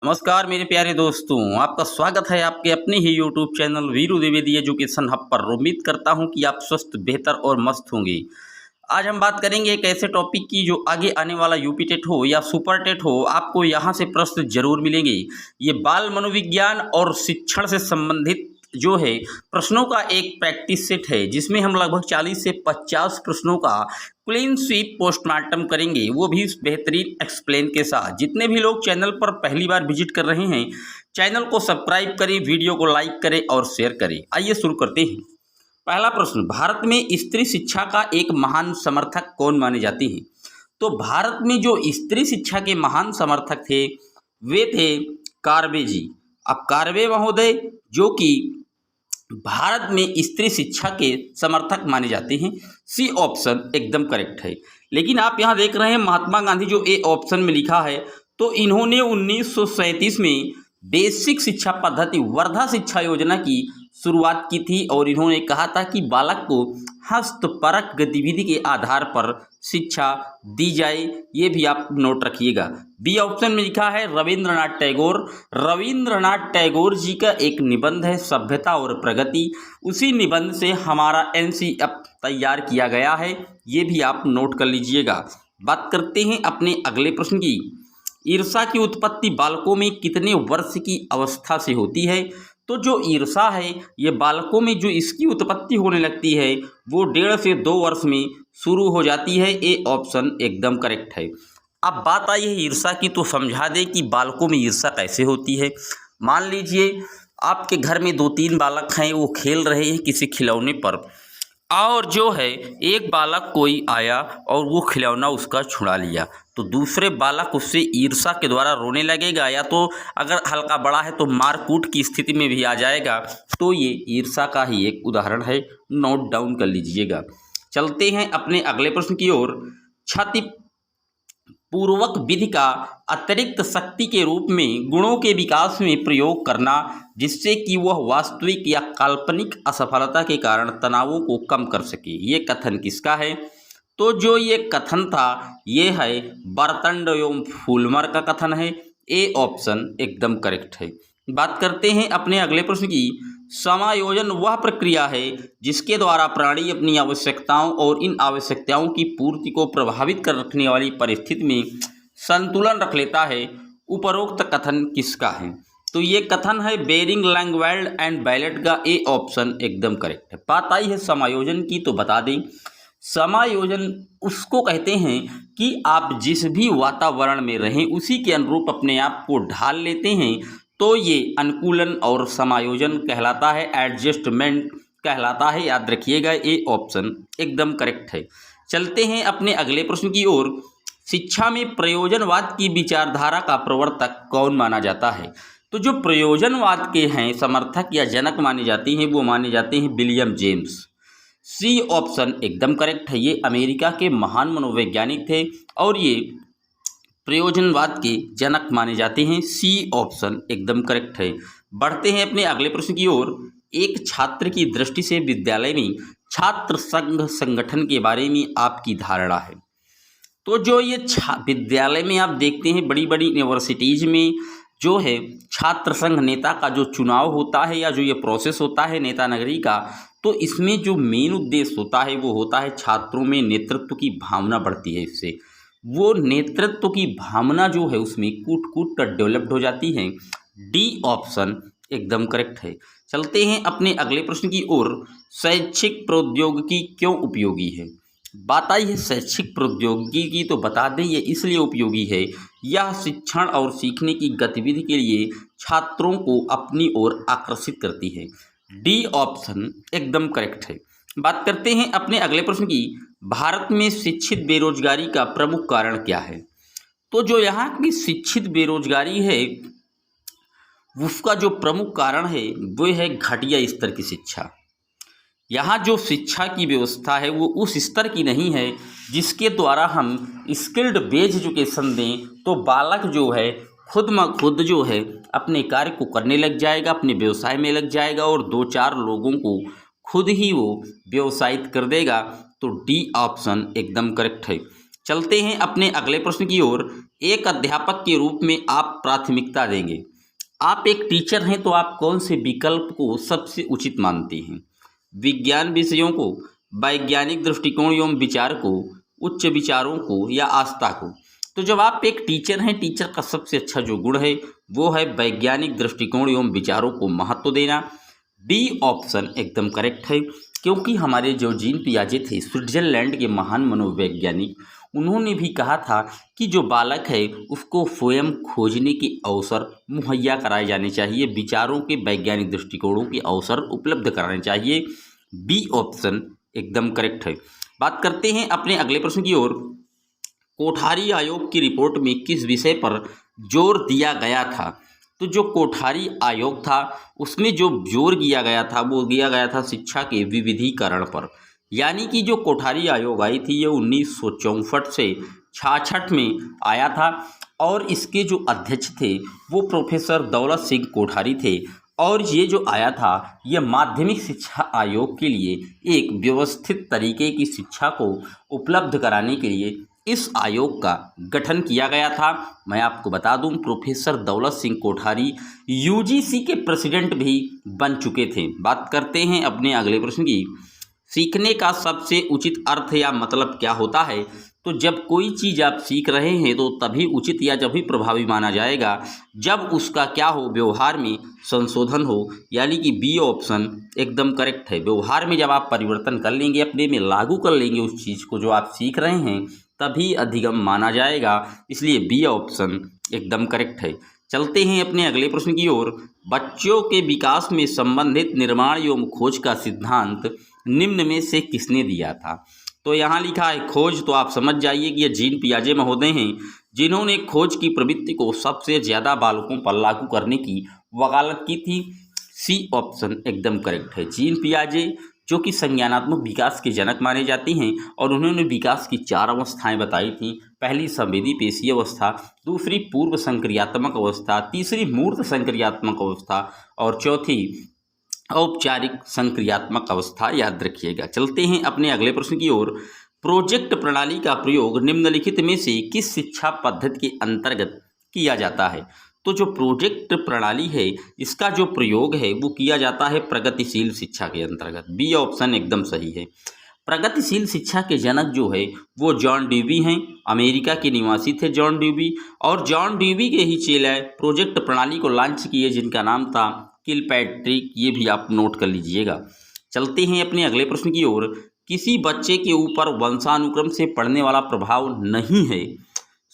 नमस्कार मेरे प्यारे दोस्तों, आपका स्वागत है आपके अपने ही YouTube channel Veeru Dwivedi education hub पर। उम्मीद करता हूं कि आप स्वस्थ, बेहतर और मस्त होंगे। आज हम बात करेंगे एक ऐसे टॉपिक की जो आगे आने वाला यूपी टेट हो या सुपर टेट हो, आपको यहां से प्रश्न जरूर मिलेंगे। ये बाल मनोविज्ञान और शिक्षण से संबंधित जो है प्रश्नों का एक प्रैक्टिस सेट है, जिसमें हम लगभग 40 से 50 प्रश्नों का क्लीन स्वीप पोस्टमार्टम करेंगे, वो भी बेहतरीन एक्सप्लेन के साथ। जितने भी लोग चैनल पर पहली बार विजिट कर रहे हैं, चैनल को सब्सक्राइब करें, वीडियो को लाइक करें और शेयर करें। आइए शुरू करते हैं। पहला प्रश्न, भारत में स्त्री शिक्षा का एक महान समर्थक कौन माने जाते हैं? तो भारत में जो स्त्री शिक्षा के महान समर्थक थे वे थे कार्वे जी। अब कार्वे महोदय जो कि भारत में स्त्री शिक्षा के समर्थक माने जाते हैं। सी ऑप्शन एकदम करेक्ट है। लेकिन आप यहाँ देख रहे हैं महात्मा गांधी जो ए ऑप्शन में लिखा है, तो इन्होंने 1937 में बेसिक शिक्षा पद्धति वर्धा शिक्षा योजना की शुरुआत की थी और इन्होंने कहा था कि बालक को हस्तपरक गतिविधि के आधार पर शिक्षा दी जाए। ये भी आप नोट रखिएगा। बी ऑप्शन में लिखा है रविंद्रनाथ टैगोर। रविंद्रनाथ टैगोर जी का एक निबंध है सभ्यता और प्रगति, उसी निबंध से हमारा एनसीएफ तैयार किया गया है। ये भी आप नोट कर लीजिएगा। बात करते हैं अपने अगले प्रश्न की। ईर्ष्या की उत्पत्ति बालकों में कितने वर्ष की अवस्था से होती है? तो जो ईर्ष्या है ये बालकों में जो इसकी उत्पत्ति होने लगती है वो 1.5 से 2 वर्ष में शुरू हो जाती है। ए ऑप्शन एकदम करेक्ट है। अब बात आई है ईर्ष्या की, तो समझा दें कि बालकों में ईर्ष्या कैसे होती है। मान लीजिए आपके घर में 2-3 बालक हैं, वो खेल रहे हैं किसी खिलौने पर, और जो है एक बालक कोई आया और वो खिलौना उसका छुड़ा लिया, तो दूसरे बालक उससे ईर्ष्या के द्वारा रोने लगेगा, या तो अगर हल्का बड़ा है तो मारकूट की स्थिति में भी आ जाएगा। तो ये ईर्ष्या का ही एक उदाहरण है, नोट डाउन कर लीजिएगा। चलते हैं अपने अगले प्रश्न की ओर। क्षति पूर्वक विधि का अतिरिक्त शक्ति के रूप में गुणों के विकास में प्रयोग करना, जिससे कि वह वास्तविक या काल्पनिक असफलता के कारण तनावों को कम कर सके। ये कथन किसका है? तो जो ये कथन था ये है बर्टंड एवं फुलमर का कथन है। ए ऑप्शन एकदम करेक्ट है। बात करते हैं अपने अगले प्रश्न की। समायोजन वह प्रक्रिया है जिसके द्वारा प्राणी अपनी आवश्यकताओं और इन आवश्यकताओं की पूर्ति को प्रभावित कर रखने वाली परिस्थिति में संतुलन रख लेता है। उपरोक्त कथन किसका है? तो ये कथन है बेरिंग, लैंगवेल्ड एंड बैलेट का। ए ऑप्शन एकदम करेक्ट है। बात आई है समायोजन की, तो बता दें समायोजन उसको कहते हैं कि आप जिस भी वातावरण में रहें उसी के अनुरूप अपने आप को ढाल लेते हैं, तो ये अनुकूलन और समायोजन कहलाता है, एडजस्टमेंट कहलाता है। याद रखिएगा, ए ऑप्शन एकदम करेक्ट है। चलते हैं अपने अगले प्रश्न की ओर। शिक्षा में प्रयोजनवाद की विचारधारा का प्रवर्तक कौन माना जाता है? तो जो प्रयोजनवाद के हैं समर्थक या जनक माने जाते हैं वो माने जाते हैं विलियम जेम्स। सी ऑप्शन एकदम करेक्ट है। ये अमेरिका के महान मनोवैज्ञानिक थे और ये प्रयोजनवाद के जनक माने जाते हैं। सी ऑप्शन एकदम करेक्ट है। बढ़ते हैं अपने अगले प्रश्न की ओर। एक छात्र की दृष्टि से विद्यालय में छात्र संघ संगठन के बारे में आपकी धारणा है? तो जो ये विद्यालय में आप देखते हैं बड़ी बड़ी यूनिवर्सिटीज में जो है छात्र संघ नेता का जो चुनाव होता है या जो ये प्रोसेस होता है नेता नगरी का, तो इसमें जो मेन उद्देश्य होता है वो होता है छात्रों में नेतृत्व की भावना बढ़ती है। इससे वो नेतृत्व की भावना जो है उसमें कूट कूट कर डेवलप्ड हो जाती है। डी ऑप्शन एकदम करेक्ट है। चलते हैं अपने अगले प्रश्न की ओर। शैक्षिक प्रौद्योगिकी क्यों उपयोगी है? बात आई है शैक्षिक प्रौद्योगिकी की, तो बता दें ये इसलिए उपयोगी है, यह शिक्षण और सीखने की गतिविधि के लिए छात्रों को अपनी ओर आकर्षित करती है। डी ऑप्शन एकदम करेक्ट है। बात करते हैं अपने अगले प्रश्न की। भारत में शिक्षित बेरोजगारी का प्रमुख कारण क्या है? तो जो यहाँ की शिक्षित बेरोजगारी है उसका जो प्रमुख कारण है वो है घटिया स्तर की शिक्षा। यहाँ जो शिक्षा की व्यवस्था है वो उस स्तर की नहीं है जिसके द्वारा हम स्किल्ड बेस्ड एजुकेशन दें, तो बालक जो है खुद म खुद जो है अपने कार्य को करने लग जाएगा, अपने व्यवसाय में लग जाएगा और 2-4 लोगों को खुद ही वो व्यवसायित कर देगा। तो डी ऑप्शन एकदम करेक्ट है। चलते हैं अपने अगले प्रश्न की ओर। एक अध्यापक के रूप में आप प्राथमिकता देंगे। आप एक टीचर हैं तो आप कौन से विकल्प को सबसे उचित मानते हैं? विज्ञान विषयों को, वैज्ञानिक दृष्टिकोण एवं विचार को, उच्च विचारों को या आस्था को? तो जब आप एक टीचर हैं, टीचर का सबसे अच्छा जो गुण है वो है वैज्ञानिक दृष्टिकोण एवं विचारों को महत्व देना। बी ऑप्शन एकदम करेक्ट है, क्योंकि हमारे जो जीन पियाजे थे, स्विट्जरलैंड के महान मनोवैज्ञानिक, उन्होंने भी कहा था कि जो बालक है उसको स्वयं खोजने के अवसर मुहैया कराए जाने चाहिए, विचारों के वैज्ञानिक दृष्टिकोणों के अवसर उपलब्ध कराने चाहिए। बी ऑप्शन एकदम करेक्ट है। बात करते हैं अपने अगले प्रश्न की ओर। कोठारी आयोग की रिपोर्ट में किस विषय पर जोर दिया गया था? तो जो कोठारी आयोग था उसमें जो जोर दिया गया था वो दिया गया था शिक्षा के विविधीकरण पर। यानी कि जो कोठारी आयोग आई थी ये 1964 से 66 में आया था और इसके जो अध्यक्ष थे वो प्रोफेसर दौलत सिंह कोठारी थे। और ये जो आया था ये माध्यमिक शिक्षा आयोग के लिए एक व्यवस्थित तरीके की शिक्षा को उपलब्ध कराने के लिए इस आयोग का गठन किया गया था। मैं आपको बता दूं प्रोफेसर दौलत सिंह कोठारी यूजीसी के प्रेसिडेंट भी बन चुके थे। बात करते हैं अपने अगले प्रश्न की। सीखने का सबसे उचित अर्थ या मतलब क्या होता है? तो जब कोई चीज़ आप सीख रहे हैं तो तभी उचित या जब भी प्रभावी माना जाएगा जब उसका क्या हो, व्यवहार में संशोधन हो। यानी कि बी ऑप्शन एकदम करेक्ट है। व्यवहार में जब आप परिवर्तन कर लेंगे, अपने में लागू कर लेंगे उस चीज़ को जो आप सीख रहे हैं, तभी अधिगम माना जाएगा। इसलिए बी ऑप्शन एकदम करेक्ट है। चलते हैं अपने अगले प्रश्न की ओर। बच्चों के विकास में संबंधित निर्माण एवं खोज का सिद्धांत निम्न में से किसने दिया था? तो यहाँ लिखा है खोज, तो आप समझ जाइए कि ये जीन पियाजे महोदय हैं जिन्होंने खोज की प्रवृत्ति को सबसे ज़्यादा बालकों पर लागू करने की वकालत की थी। सी ऑप्शन एकदम करेक्ट है। जीन पियाजे जो कि संज्ञानात्मक विकास के जनक माने जाते हैं और उन्होंने विकास की 4 अवस्थाएं बताई थी। पहली संवेदी पेशी अवस्था, दूसरी पूर्व संक्रियात्मक अवस्था, तीसरी मूर्त संक्रियात्मक अवस्था और चौथी औपचारिक संक्रियात्मक अवस्था। याद रखिएगा। चलते हैं अपने अगले प्रश्न की ओर। प्रोजेक्ट प्रणाली का प्रयोग निम्नलिखित में से किस शिक्षा पद्धति के अंतर्गत किया जाता है? तो जो प्रोजेक्ट प्रणाली है इसका जो प्रयोग है वो किया जाता है प्रगतिशील शिक्षा के अंतर्गत। बी ऑप्शन एकदम सही है। प्रगतिशील शिक्षा के जनक जो है वो जॉन ड्यूवी हैं, अमेरिका के निवासी थे जॉन ड्यूवी। और जॉन ड्यूवी के ही चेले प्रोजेक्ट प्रणाली को लॉन्च किए जिनका नाम था किलपैट्रिक। ये भी आप नोट कर लीजिएगा। चलते हैं अपने अगले प्रश्न की ओर। किसी बच्चे के ऊपर वंशानुक्रम से पड़ने वाला प्रभाव नहीं है।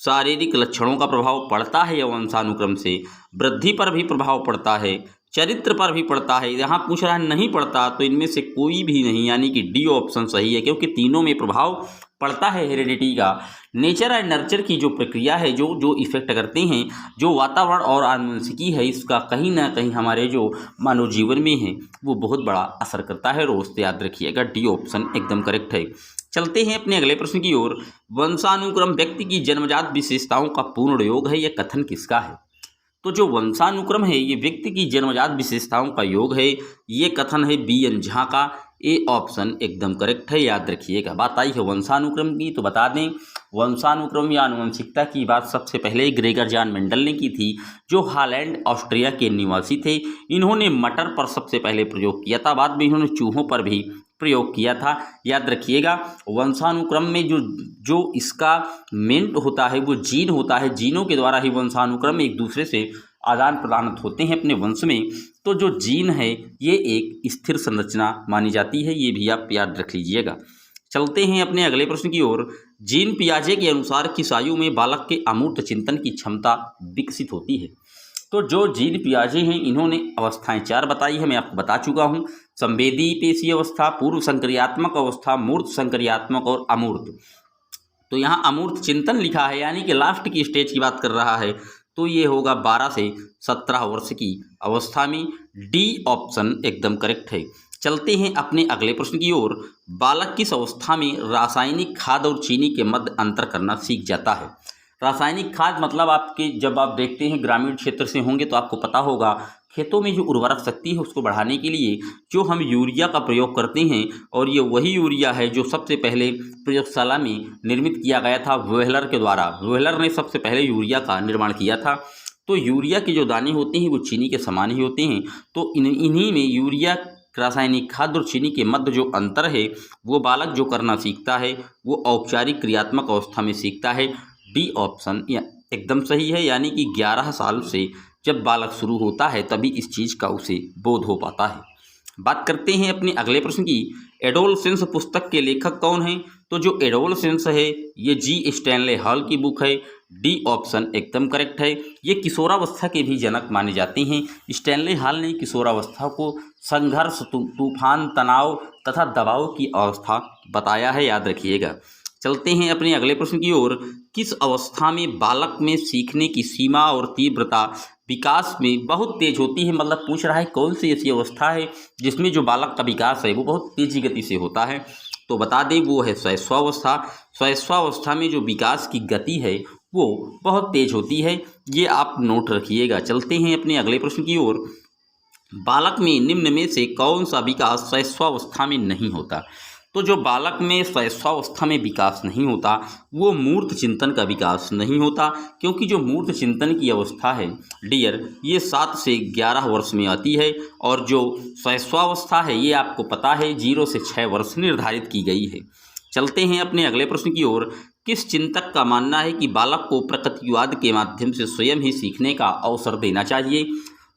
शारीरिक लक्षणों का प्रभाव पड़ता है या वंशानुक्रम से, वृद्धि पर भी प्रभाव पड़ता है, चरित्र पर भी पड़ता है। यहाँ पूछ रहा है नहीं पड़ता, तो इनमें से कोई भी नहीं, यानी कि डी ऑप्शन सही है, क्योंकि तीनों में प्रभाव पड़ता है हेरेडिटी का। नेचर एंड नर्चर की जो प्रक्रिया है, जो इफेक्ट करते हैं, जो वातावरण और आनुवंशिकी है, इसका कहीं ना कहीं हमारे जो मानव जीवन में है वो बहुत बड़ा असर करता है। रोज याद रखिएगा, डी ऑप्शन एकदम करेक्ट है। चलते हैं अपने अगले प्रश्न की ओर। वंशानुक्रम व्यक्ति की जन्मजात विशेषताओं का पूर्ण योग है, यह कथन किसका है? तो जो वंशानुक्रम है ये व्यक्ति की जन्मजात विशेषताओं का योग है, ये कथन है बी एन झा का। ए ऑप्शन एकदम करेक्ट है। याद रखिएगा। बात आई है वंशानुक्रम की, तो बता दें वंशानुक्रम या आनुवंशिकता की बात सबसे पहले ग्रेगर जॉन मेंडल ने की थी, जो हॉलैंड ऑस्ट्रिया के निवासी थे। इन्होंने मटर पर सबसे पहले प्रयोग किया था, बाद में इन्होंने चूहों पर भी प्रयोग किया था। याद रखिएगा। वंशानुक्रम में जो इसका मेंट होता है वो जीन होता है, जीनों के द्वारा ही वंशानुक्रम एक दूसरे से आदान प्रदान होते हैं अपने वंश में। तो जो जीन है ये एक स्थिर संरचना मानी जाती है, ये भी आप याद रख लीजिएगा। चलते हैं अपने अगले प्रश्न की ओर। जीन पियाजे के अनुसार किस आयु में बालक के अमूर्त चिंतन की क्षमता विकसित होती है? तो जो जीन पियाजे हैं इन्होंने अवस्थाएं 4 बताई है, मैं आपको बता चुका हूँ। संवेदी पेशी अवस्था, पूर्व संक्रियात्मक अवस्था, मूर्त संक्रियात्मक और अमूर्त। तो यहाँ अमूर्त चिंतन लिखा है, यानी कि लास्ट की स्टेज की बात कर रहा है, तो ये होगा 12 से 17 वर्ष की अवस्था में। डी ऑप्शन एकदम करेक्ट है। चलते हैं अपने अगले प्रश्न की ओर। बालक किस अवस्था में रासायनिक खाद और चीनी के मध्य अंतर करना सीख जाता है? रासायनिक खाद मतलब आपके जब आप देखते हैं ग्रामीण क्षेत्र से होंगे तो आपको पता होगा खेतों में जो उर्वरक शक्ति है उसको बढ़ाने के लिए जो हम यूरिया का प्रयोग करते हैं, और ये वही यूरिया है जो सबसे पहले प्रयोगशाला में निर्मित किया गया था व्हेलर के द्वारा। व्हेलर ने सबसे पहले यूरिया का निर्माण किया था। तो यूरिया के जो दाने होते हैं वो चीनी के समान ही होते हैं। तो इन्हीं में यूरिया रासायनिक खाद्य और चीनी के मध्य जो अंतर है वो बालक जो करना सीखता है वो औपचारिक क्रियात्मक अवस्था में सीखता है। डी ऑप्शन एकदम सही है, यानी कि 11 साल से जब बालक शुरू होता है तभी इस चीज़ का उसे बोध हो पाता है। बात करते हैं अपने अगले प्रश्न की। एडोलसेंस पुस्तक के लेखक कौन हैं? तो जो एडोलसेंस है ये जी स्टैनले हॉल की बुक है। डी ऑप्शन एकदम करेक्ट है। ये किशोरावस्था के भी जनक माने जाते हैं। स्टैनले हॉल ने किशोरावस्था को संघर्ष, तूफान, तनाव तथा दबाव की अवस्था बताया है, याद रखिएगा। चलते हैं अपने अगले प्रश्न की ओर। किस अवस्था में बालक में सीखने की सीमा और तीव्रता विकास में बहुत तेज होती है? मतलब पूछ रहा है कौन सी ऐसी अवस्था है जिसमें जो बालक का विकास है वो बहुत तेजी गति से होता है। तो बता दें वो है शैशवावस्था। शैशवावस्था में जो विकास की गति है वो बहुत तेज होती है, ये आप नोट रखिएगा। चलते हैं अपने अगले प्रश्न की ओर। बालक में निम्न में से कौन सा विकास शैशवावस्था में नहीं होता? तो जो बालक में शैशवावस्था में विकास नहीं होता वो मूर्त चिंतन का विकास नहीं होता, क्योंकि जो मूर्त चिंतन की अवस्था है डियर ये 7 से 11 वर्ष में आती है, और जो शैशवावस्था है ये आपको पता है 0 से 6 वर्ष निर्धारित की गई है। चलते हैं अपने अगले प्रश्न की ओर। किस चिंतक का मानना है कि बालक को प्रकृतिवाद के माध्यम से स्वयं ही सीखने का अवसर देना चाहिए?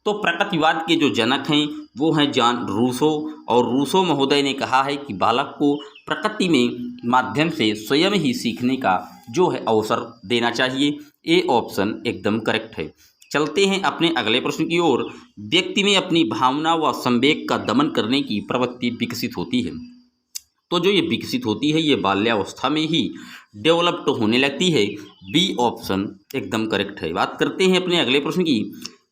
तो प्रकृतिवाद के जो जनक हैं वो हैं जॉन रूसो, और रूसो महोदय ने कहा है कि बालक को प्रकृति में माध्यम से स्वयं ही सीखने का जो है अवसर देना चाहिए। ए ऑप्शन एकदम करेक्ट है। चलते हैं अपने अगले प्रश्न की ओर। व्यक्ति में अपनी भावना व संवेग का दमन करने की प्रवृत्ति विकसित होती है। तो जो ये विकसित होती है ये बाल्यावस्था में ही डेवलप्ड होने लगती है। बी ऑप्शन एकदम करेक्ट है। बात करते हैं अपने अगले प्रश्न की।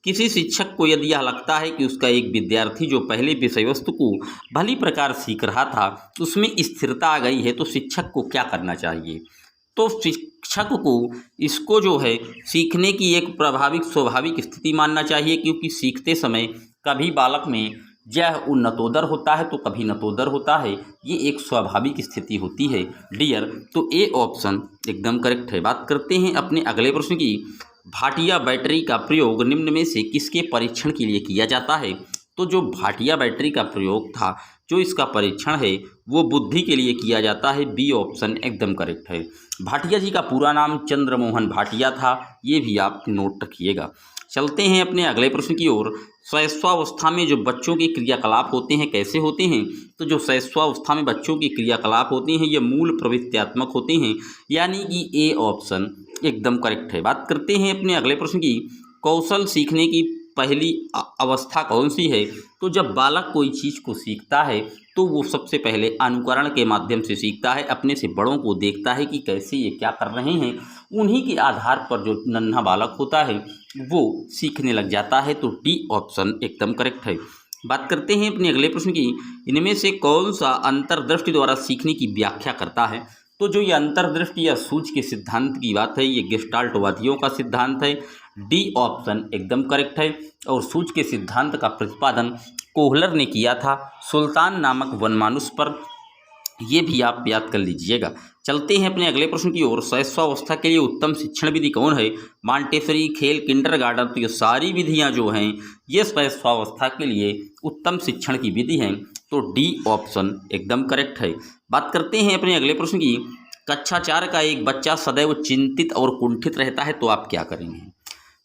किसी शिक्षक को यदि यह लगता है कि उसका एक विद्यार्थी जो पहले विषय वस्तु को भली प्रकार सीख रहा था उसमें स्थिरता आ गई है तो शिक्षक को क्या करना चाहिए? तो शिक्षक को इसको जो है सीखने की एक प्रभाविक स्वाभाविक स्थिति मानना चाहिए, क्योंकि सीखते समय कभी बालक में यह उन्नतोदर होता है तो कभी नतोदर होता है, ये एक स्वाभाविक स्थिति होती है डियर। तो ए ऑप्शन एकदम करेक्ट है। बात करते हैं अपने अगले प्रश्न की। भाटिया बैटरी का प्रयोग निम्न में से किसके परीक्षण के लिए किया जाता है? तो जो भाटिया बैटरी का प्रयोग था, जो इसका परीक्षण है वो बुद्धि के लिए किया जाता है। बी ऑप्शन एकदम करेक्ट है। भाटिया जी का पूरा नाम चंद्रमोहन भाटिया था, ये भी आप नोट रखिएगा। चलते हैं अपने अगले प्रश्न की ओर। शैशवावस्था में जो बच्चों के क्रियाकलाप होते हैं कैसे होते हैं? तो जो शैशवावस्था में बच्चों के क्रियाकलाप होते हैं ये मूल प्रवृत्त्यात्मक होते हैं, यानी कि ए ऑप्शन एकदम करेक्ट है। बात करते हैं अपने अगले प्रश्न की। कौशल सीखने की पहली अवस्था कौन सी है? तो जब बालक कोई चीज़ को सीखता है तो वो सबसे पहले अनुकरण के माध्यम से सीखता है, अपने से बड़ों को देखता है कि कैसे ये क्या कर रहे हैं, उन्हीं के आधार पर जो नन्हा बालक होता है वो सीखने लग जाता है। तो डी ऑप्शन एकदम करेक्ट है। बात करते हैं अपने अगले प्रश्न की। इनमें से कौन सा अंतर्दृष्टि द्वारा सीखने की व्याख्या करता है? तो जो ये अंतर्दृष्टि या सूझ के सिद्धांत की बात है ये गेस्टाल्टवादियों का सिद्धांत है। डी ऑप्शन एकदम करेक्ट है। और सूझ के सिद्धांत का प्रतिपादन कोहलर ने किया था सुल्तान नामक वनमानुष पर, ये भी आप याद कर लीजिएगा। चलते हैं अपने अगले प्रश्न की ओर। शैशवावस्था के लिए उत्तम शिक्षण विधि कौन है? मॉन्टेसरी, खेल, किंडरगार्टन। तो ये सारी विधियां जो हैं ये शैशवावस्था के लिए उत्तम शिक्षण की विधि हैं। तो डी ऑप्शन एकदम करेक्ट है। बात करते हैं अपने अगले प्रश्न की। कक्षा 4 का एक बच्चा सदैव चिंतित और कुंठित रहता है तो आप क्या करेंगे?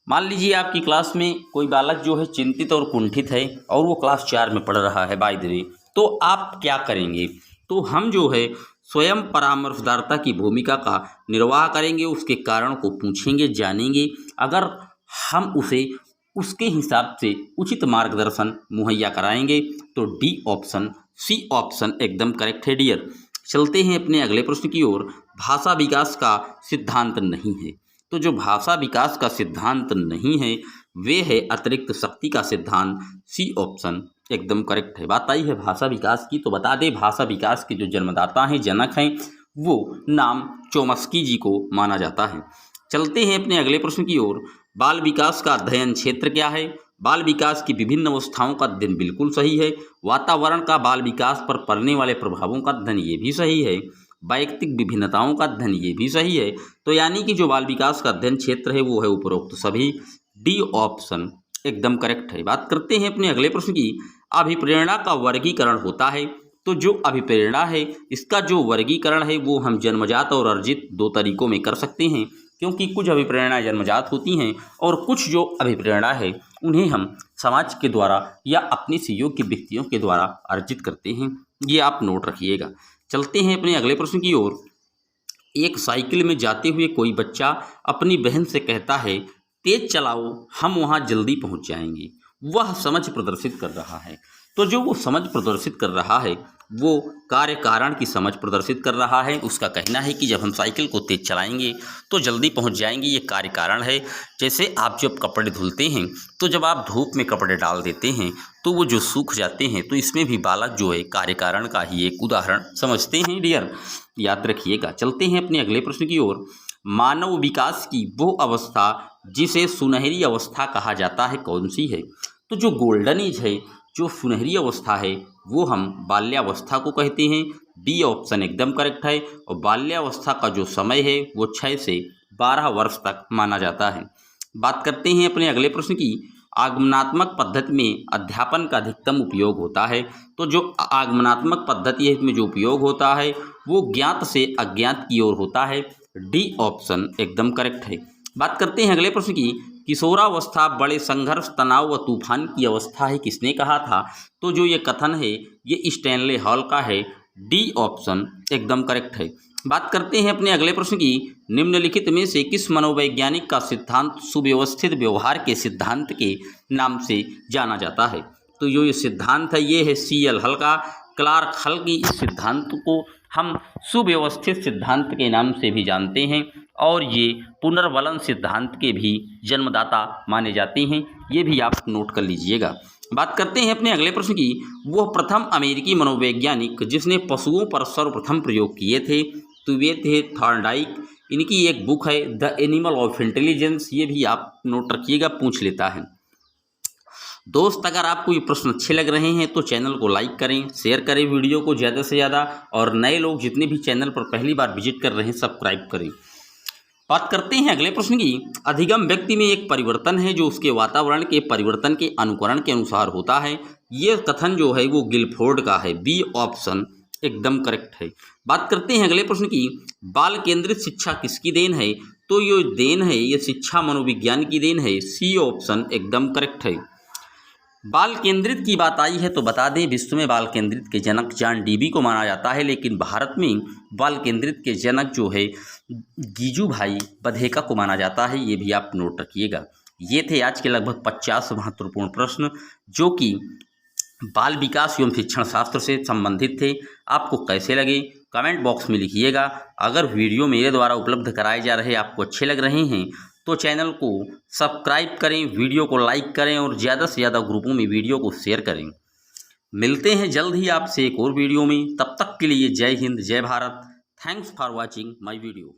मान लीजिए आपकी क्लास में कोई बालक जो है चिंतित और कुंठित है और वो क्लास 4 में पढ़ रहा है बाय द वे, तो आप क्या करेंगे? तो हम जो है स्वयं परामर्शदाता की भूमिका का निर्वाह करेंगे, उसके कारण को पूछेंगे, जानेंगे। अगर हम उसे उसके हिसाब से उचित मार्गदर्शन मुहैया कराएंगे तो डी ऑप्शन सी ऑप्शन एकदम करेक्ट है डियर। चलते हैं अपने अगले प्रश्न की ओर। भाषा विकास का सिद्धांत नहीं है। तो जो भाषा विकास का सिद्धांत नहीं है वे है अतिरिक्त शक्ति का सिद्धांत। सी ऑप्शन एकदम करेक्ट है। बात आई है भाषा विकास की, तो बता दें भाषा विकास के जो जन्मदाता हैं, जनक हैं, वो नाम चोम्स्की जी को माना जाता है। चलते हैं अपने अगले प्रश्न की ओर। बाल विकास का अध्ययन क्षेत्र क्या है? बाल विकास की विभिन्न अवस्थाओं का अध्ययन बिल्कुल सही है। वातावरण का बाल विकास पर पड़ने वाले प्रभावों का अध्ययन ये भी सही है। वैयक्तिक विभिन्नताओं का अध्ययन ये भी सही है। तो यानी कि जो बाल विकास का अध्ययन क्षेत्र है वो है उपरोक्त सभी। डी ऑप्शन एकदम करेक्ट है। बात करते हैं अपने अगले प्रश्न की। अभिप्रेरणा का वर्गीकरण होता है। तो जो अभिप्रेरणा है इसका जो वर्गीकरण है वो हम जन्मजात और अर्जित दो तरीकों में कर सकते हैं, क्योंकि कुछ अभिप्रेरणा जन्मजात होती हैं और कुछ जो अभिप्रेरणा है उन्हें हम समाज के द्वारा या अपने सहयोगी व्यक्तियों के द्वारा अर्जित करते हैं। ये आप नोट रखिएगा। चलते हैं अपने अगले प्रश्न की ओर। एक साइकिल में जाते हुए कोई बच्चा अपनी बहन से कहता है, तेज चलाओ, हम वहाँ जल्दी पहुँच जाएंगे। वह समझ प्रदर्शित कर रहा है। तो जो वो समझ प्रदर्शित कर रहा है वो कार्य कारण की समझ प्रदर्शित कर रहा है। उसका कहना है कि जब हम साइकिल को तेज चलाएंगे तो जल्दी पहुंच जाएंगे, ये कार्य कारण है। जैसे आप जब कपड़े धुलते हैं तो जब आप धूप में कपड़े डाल देते हैं तो वो जो सूख जाते हैं, तो इसमें भी बालक जो है कार्य कारण का ही एक उदाहरण समझते हैं। डियर, याद रखिएगा। चलते हैं अपने अगले प्रश्न की ओर। मानव विकास की वो अवस्था जिसे सुनहरी अवस्था कहा जाता है कौन सी है? तो जो गोल्डन एज है, जो सुनहरी अवस्था है, वो हम बाल्यावस्था को कहते हैं। डी ऑप्शन एकदम करेक्ट है। और बाल्यावस्था का जो समय है वो 6 से 12 वर्ष तक माना जाता है। बात करते हैं अपने अगले प्रश्न की। आगमनात्मक पद्धति में अध्यापन का अधिकतम उपयोग होता है। तो जो आगमनात्मक पद्धति है इसमें जो उपयोग होता है वो ज्ञात से अज्ञात की ओर होता है। डी ऑप्शन एकदम करेक्ट है। बात करते हैं अगले प्रश्न की। किशोरावस्था बड़े संघर्ष, तनाव व तूफान की अवस्था है, किसने कहा था? तो जो ये कथन है ये स्टैनले हॉल का है। डी ऑप्शन एकदम करेक्ट है। बात करते हैं अपने अगले प्रश्न की। निम्नलिखित में से किस मनोवैज्ञानिक का सिद्धांत सुव्यवस्थित व्यवहार के सिद्धांत के नाम से जाना जाता है? तो जो ये सिद्धांत है ये है CL हल का। क्लार्क हल की इस सिद्धांत को हम सुव्यवस्थित सिद्धांत के नाम से भी जानते हैं और ये पुनर्वलन सिद्धांत के भी जन्मदाता माने जाते हैं। ये भी आप नोट कर लीजिएगा। बात करते हैं अपने अगले प्रश्न की। वह प्रथम अमेरिकी मनोवैज्ञानिक जिसने पशुओं पर सर्वप्रथम प्रयोग किए थे, तो वे थे थॉर्नडाइक। इनकी एक बुक है द एनिमल ऑफ इंटेलिजेंस, ये भी आप नोट रखिएगा, पूछ लेता है। दोस्त, अगर आपको ये प्रश्न अच्छे लग रहे हैं तो चैनल को लाइक करें, शेयर करें वीडियो को ज़्यादा से ज़्यादा, और नए लोग जितने भी चैनल पर पहली बार विजिट कर रहे हैं सब्सक्राइब करें। बात करते हैं अगले प्रश्न की। अधिगम व्यक्ति में एक परिवर्तन है जो उसके वातावरण के परिवर्तन के अनुकरण के अनुसार होता है। ये कथन जो है वो गिलफोर्ड का है। बी ऑप्शन एकदम करेक्ट है। बात करते हैं अगले प्रश्न की। बाल केंद्रित शिक्षा किसकी देन है? तो ये देन है ये शिक्षा मनोविज्ञान की देन है। सी ऑप्शन एकदम करेक्ट है। बाल केंद्रित की बात आई है तो बता दें, विश्व में बाल केंद्रित के जनक जॉन डीवी को माना जाता है, लेकिन भारत में बाल केंद्रित के जनक जो है गीजू भाई बधेका को माना जाता है। ये भी आप नोट रखिएगा। ये थे आज के लगभग 50 महत्वपूर्ण प्रश्न जो कि बाल विकास एवं शिक्षण शास्त्र से संबंधित थे। आपको कैसे लगे कमेंट बॉक्स में लिखिएगा। अगर वीडियो मेरे द्वारा उपलब्ध कराए जा रहे आपको अच्छे लग रहे हैं तो चैनल को सब्सक्राइब करें, वीडियो को लाइक करें और ज़्यादा से ज़्यादा ग्रुपों में वीडियो को शेयर करें। मिलते हैं जल्द ही आपसे एक और वीडियो में। तब तक के लिए जय हिंद, जय Bharat. Thanks for watching my video.